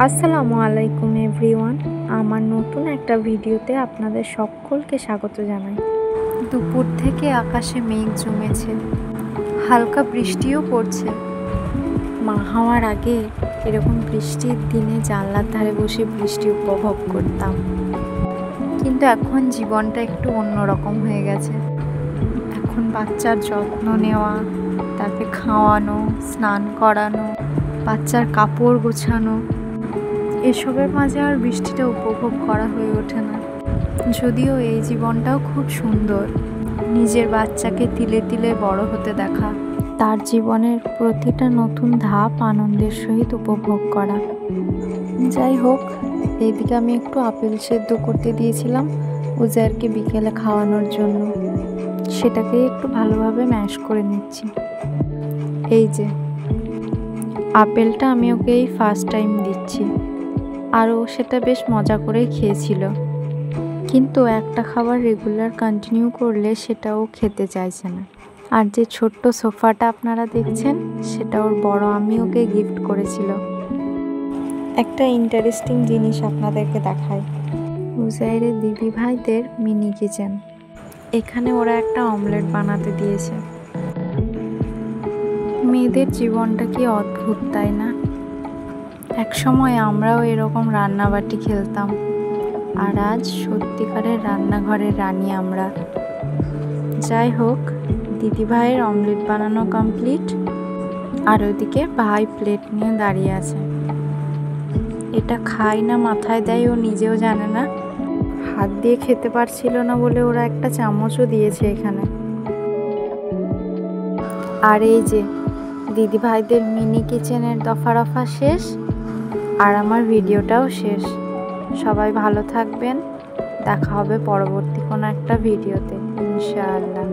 আসসালামু আলাইকুম এভরিওয়ান। আমার নতুন একটা ভিডিওতে আপনাদের সকলকে স্বাগত জানাই। দুপুর থেকে আকাশে মেঘ জমেছে, হালকা বৃষ্টিও পড়ছে। মা হওয়ার আগে এরকম বৃষ্টির দিনে জানলার ধারে বসে বৃষ্টি উপভোগ করতাম, কিন্তু এখন জীবনটা একটু অন্যরকম হয়ে গেছে। এখন বাচ্চার যত্ন নেওয়া, তাকে খাওয়ানো, স্নান করানো, বাচ্চার কাপড় গোছানো, এসবের মাঝে আর বৃষ্টিটা উপভোগ করা হয়ে ওঠে না। যদিও এই জীবনটাও খুব সুন্দর, নিজের বাচ্চাকে তিলে তিলে বড় হতে দেখা, তার জীবনের প্রতিটা নতুন ধাপ আনন্দের সহিত উপভোগ করা। যাই হোক, এইদিকে আমি একটু আপেল সেদ্ধ করতে দিয়েছিলাম উজাইরকে বিকেলে খাওয়ানোর জন্য। সেটাকে একটু ভালোভাবে ম্যাশ করে নিচ্ছি। এই যে আপেলটা আমি ওকে এই ফার্স্ট টাইম দিচ্ছি, আর ও সেটা বেশ মজা করেই খেয়েছিল। কিন্তু একটা খাবার রেগুলার কন্টিনিউ করলে সেটাও খেতে চাইছে না। আর যে ছোট্ট সোফাটা আপনারা দেখছেন, সেটা ওর বড় আমি ওকে গিফট করেছিল। একটা ইন্টারেস্টিং জিনিস আপনাদেরকে দেখাই। উজাইরের দিদি ভাইদের মিনি কিচেন। এখানে ওরা একটা অমলেট বানাতে দিয়েছে। মেয়েদের জীবনটা কি অদ্ভুত, তাই না? একসময় আমরাও এরকম রান্নাবাটি খেলতাম, আর আজ সত্যিকারের রান্নাঘরের রানী আমরা। যাই হোক, দিদি ভাইয়ের অমলেট বানানো কমপ্লিট, আর ওদিকে ভাই প্লেট নিয়ে দাঁড়িয়ে আছে। এটা খাই না মাথায় দেয় ও নিজেও জানে না। হাত দিয়ে খেতে পারছিল না বলে ওরা একটা চামচও দিয়েছে এখানে। আর এই যে দিদি ভাইদের মিনি কিচেনের দফা শেষ, আর আমার ভিডিওটাও শেষ। সবাই ভালো থাকবেন, দেখা হবে পরবর্তী কোনো একটা ভিডিওতে ইনশাআল্লাহ।